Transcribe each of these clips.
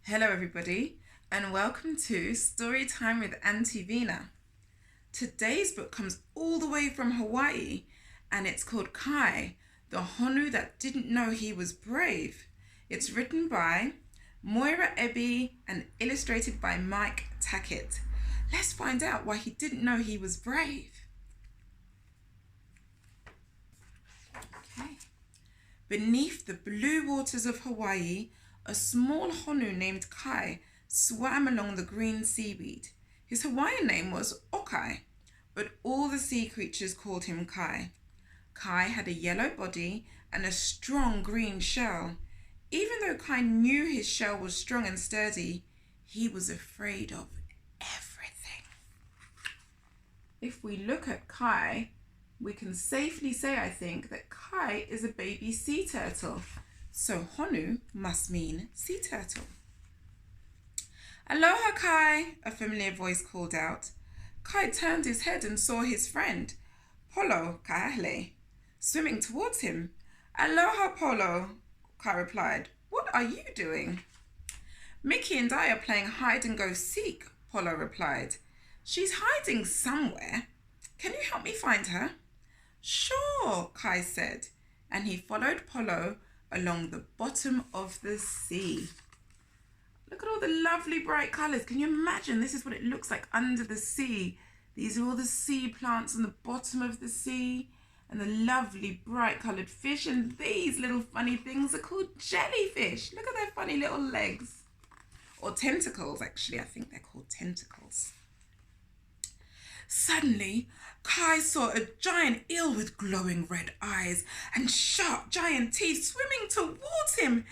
Hello everybody and welcome to Storytime with Auntie Vina. Today's book comes all the way from Hawaii and it's called Kai, the Honu that didn't know he was brave. It's written by Mora, Ebie and illustrated by Tackett. Let's find out why he didn't know he was brave. Okay. Beneath the blue waters of Hawaii, a small Honu named Kai swam along the green seaweed. His Hawaiian name was Okai, but all the sea creatures called him Kai. Kai had a yellow body and a strong green shell. Even though Kai knew his shell was strong and sturdy, he was afraid of everything. If we look at Kai, we can safely say, I think, that Kai is a baby sea turtle. So Honu must mean sea turtle. Aloha, Kai, a familiar voice called out. Kai turned his head and saw his friend, Polo Kaale, swimming towards him. Aloha, Polo, Kai replied. What are you doing? Mickey and I are playing hide and go seek, Polo replied. She's hiding somewhere. Can you help me find her? Sure, Kai said, and he followed Polo along the bottom of the sea. Look at all the lovely bright colours. Can you imagine this is what it looks like under the sea? These are all the sea plants on the bottom of the sea and the lovely bright coloured fish, and these little funny things are called jellyfish. Look at their funny little legs. Or tentacles, actually. I think they're called tentacles. Suddenly, Kai saw a giant eel with glowing red eyes and sharp giant teeth swimming towards him.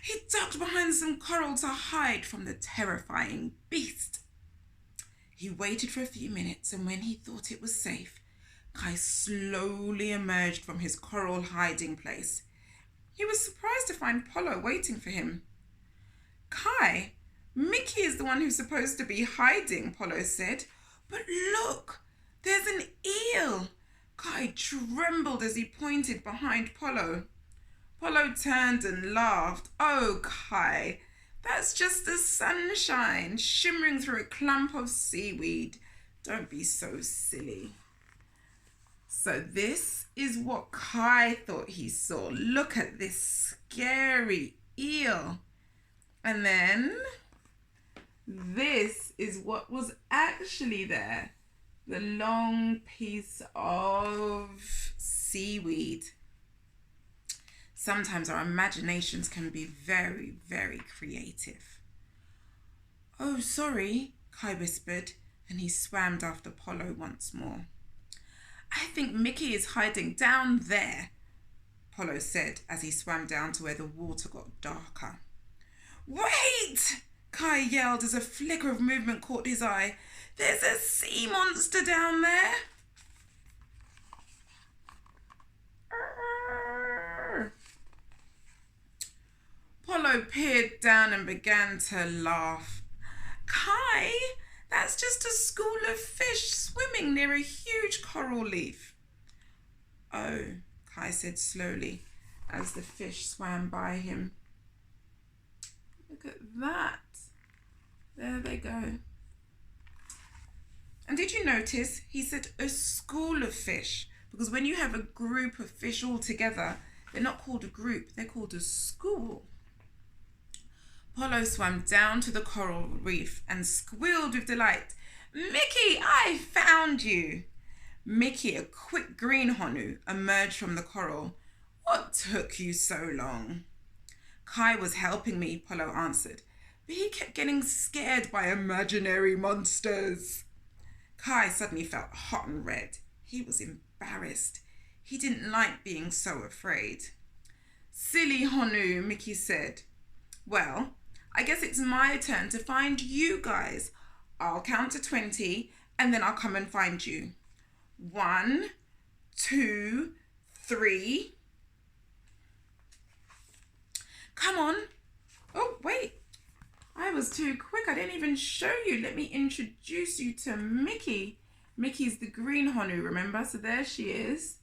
He ducked behind some coral to hide from the terrifying beast. He waited for a few minutes, and when he thought it was safe, Kai slowly emerged from his coral hiding place. He was surprised to find Polo waiting for him. Kai, Mickey is the one who's supposed to be hiding, Polo said. But look, there's an eel. Kai trembled as he pointed behind Polo. Polo turned and laughed. Oh, Kai, that's just the sunshine shimmering through a clump of seaweed. Don't be so silly. So this is what Kai thought he saw. Look at this scary eel. And then this is what was actually there. The long piece of seaweed. Sometimes our imaginations can be very, very creative. Oh, sorry, Kai whispered, and he swam after Polo once more. I think Mickey is hiding down there, Polo said as he swam down to where the water got darker. Wait! Kai yelled as a flicker of movement caught his eye. There's a sea monster down there. Polo peered down and began to laugh. Kai, that's just a school of fish swimming near a huge coral leaf. Oh, Kai said slowly as the fish swam by him. Look at that. There they go. And did you notice he said a school of fish? Because when you have a group of fish all together, they're not called a group, they're called a school. Polo swam down to the coral reef and squealed with delight. Mickey, I found you. Mickey, a quick green Honu, emerged from the coral. What took you so long? Kai was helping me, Polo answered, but he kept getting scared by imaginary monsters. Kai suddenly felt hot and red. He was embarrassed. He didn't like being so afraid. Silly Honu, Mickey said. Well, I guess it's my turn to find you guys. I'll count to 20 and then I'll come and find you. 1, 2, 3. Come on. Oh, wait. I was too quick. I didn't even show you. Let me introduce you to Mickey. Mickey's the green Honu, remember? So there she is.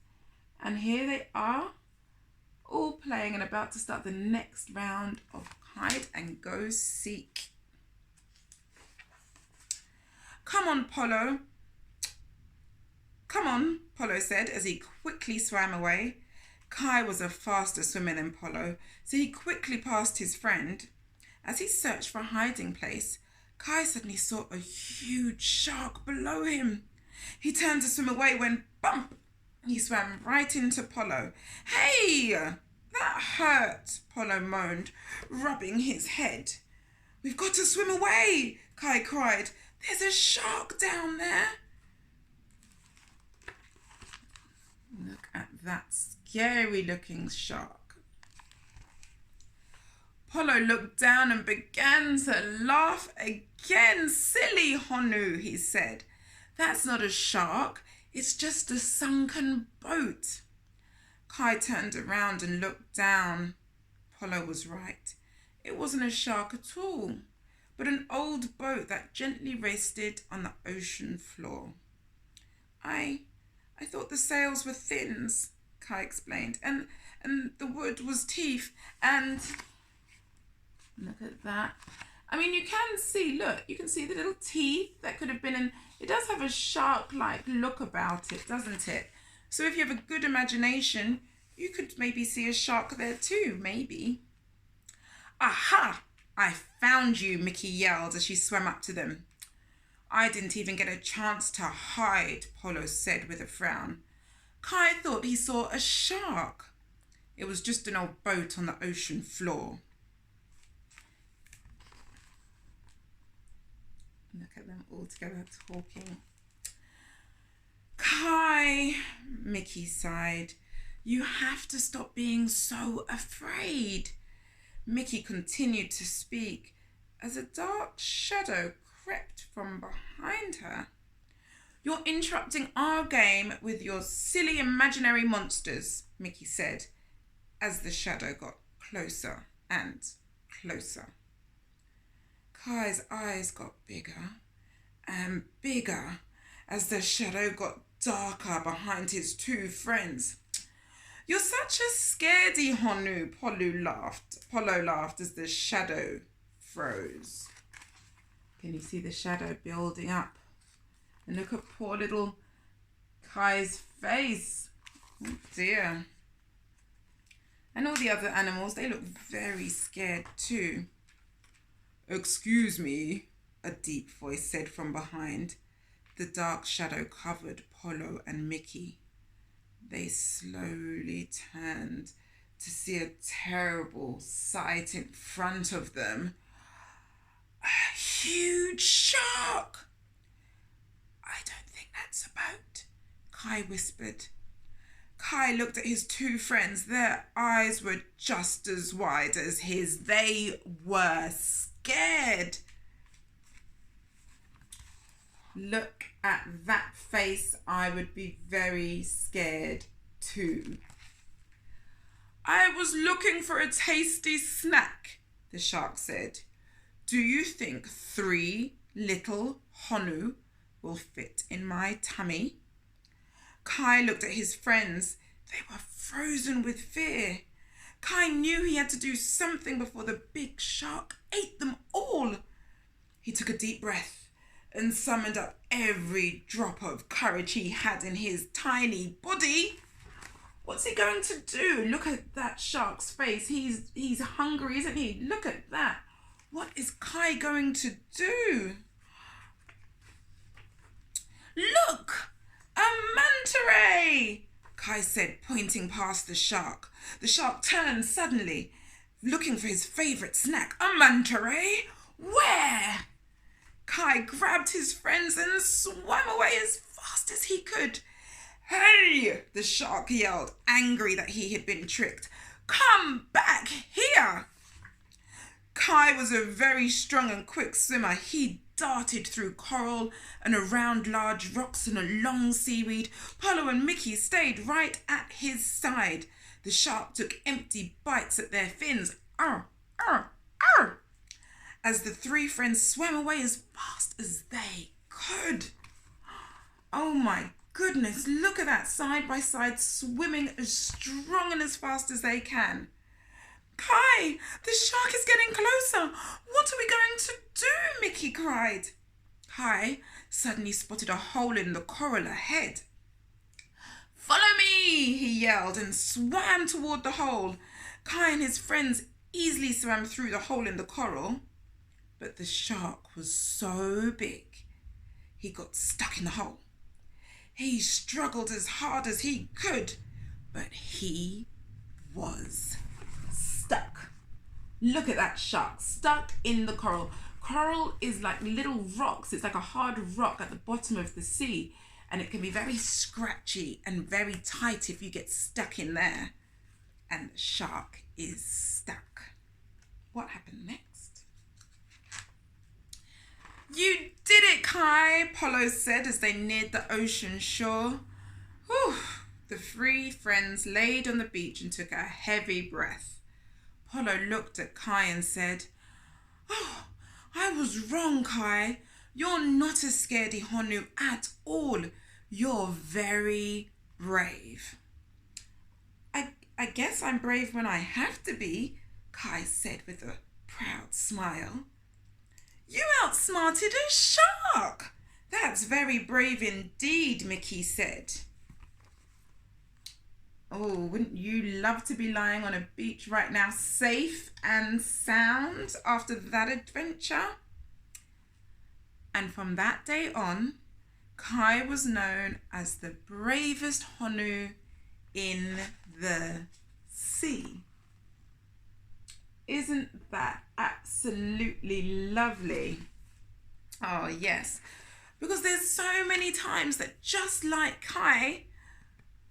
And here they are, all playing and about to start the next round of hide and go seek. Come on, Polo. Come on, Polo said as he quickly swam away. Kai was a faster swimmer than Polo, so he quickly passed his friend. As he searched for a hiding place, Kai suddenly saw a huge shark below him. He turned to swim away when, bump, he swam right into Polo. Hey, that hurt, Polo moaned, rubbing his head. We've got to swim away, Kai cried. There's a shark down there. Look at that scary looking shark. Polo looked down and began to laugh again. Silly Honu, he said. That's not a shark, it's just a sunken boat. Kai turned around and looked down. Polo was right. It wasn't a shark at all, but an old boat that gently rested on the ocean floor. I thought the sails were fins, Kai explained, and the wood was teeth, and look at that. I mean, you can see, look, you can see the little teeth that could have been in. It does have a shark-like look about it, doesn't it? So if you have a good imagination, you could maybe see a shark there too, maybe. Aha! I found you, Mickey yelled as she swam up to them. I didn't even get a chance to hide, Polo said with a frown. Kai thought he saw a shark. It was just an old boat on the ocean floor. Look at them all together talking. Kai, Mickey sighed. You have to stop being so afraid. Mickey continued to speak as a dark shadow crept from behind her. You're interrupting our game with your silly imaginary monsters, Mickey said, as the shadow got closer and closer. Kai's eyes got bigger and bigger as the shadow got darker behind his two friends. You're such a scaredy, Honu, Polo laughed as the shadow froze. Can you see the shadow building up? And look at poor little Kai's face. Oh dear. And all the other animals, they look very scared too. Excuse me, a deep voice said from behind. The dark shadow covered Polo and Mickey. They slowly turned to see a terrible sight in front of them. A huge shark! I don't think that's a boat, Kai whispered. Kai looked at his two friends. Their eyes were just as wide as his. They were scared. Look at that face. I would be very scared too. I was looking for a tasty snack, the shark said. Do you think 3 little Honu will fit in my tummy? Kai looked at his friends. They were frozen with fear. Kai knew he had to do something before the big shark ate them all. He took a deep breath and summoned up every drop of courage he had in his tiny body. What's he going to do? Look at that shark's face. He's hungry, isn't he? Look at that. What is Kai going to do? Look! A manta ray! Kai said, pointing past the shark. The shark turned suddenly, looking for his favourite snack. A manta ray? Where? Kai grabbed his friends and swam away as fast as he could. Hey! The shark yelled, angry that he had been tricked. Come back here! Kai was a very strong and quick swimmer. He darted through coral and around large rocks and along seaweed. Polo and Mickey stayed right at his side. The shark took empty bites at their fins. Arr, arr, arr! As the 3 friends swam away as fast as they could. Oh my goodness, look at that, side by side, swimming as strong and as fast as they can. Kai, the shark is getting closer. What are we going to do? Mickey cried. Kai suddenly spotted a hole in the coral ahead. Follow me, he yelled and swam toward the hole. Kai and his friends easily swam through the hole in the coral, but the shark was so big, he got stuck in the hole. He struggled as hard as he could, but he was stuck. Look at that shark, stuck in the coral. Coral is like little rocks. It's like a hard rock at the bottom of the sea, and it can be very scratchy and very tight if you get stuck in there. And the shark is stuck. What happened next? You did it, Kai, Polo said as they neared the ocean shore. Whew. The three friends laid on the beach and took a heavy breath. Polo looked at Kai and said, "Oh, I was wrong, Kai. You're not a scaredy Honu at all. You're very brave." I guess I'm brave when I have to be, Kai said with a proud smile. You outsmarted a shark. That's very brave indeed, Mickey said. Oh, wouldn't you love to be lying on a beach right now, safe and sound after that adventure? And from that day on, Kai was known as the bravest Honu in the sea. Isn't that absolutely lovely? Oh, yes. Because there's so many times that just like Kai,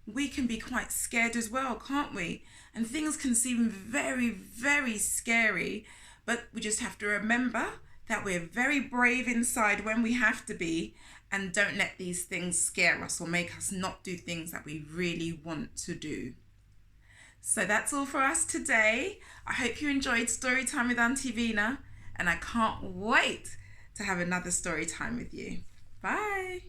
we can be quite scared as well, can't we? And things can seem very, very scary, but we just have to remember that we're very brave inside when we have to be, and don't let these things scare us or make us not do things that we really want to do. So that's all for us today. I hope you enjoyed Storytime with Auntie Vina, and I can't wait to have another story time with you. Bye.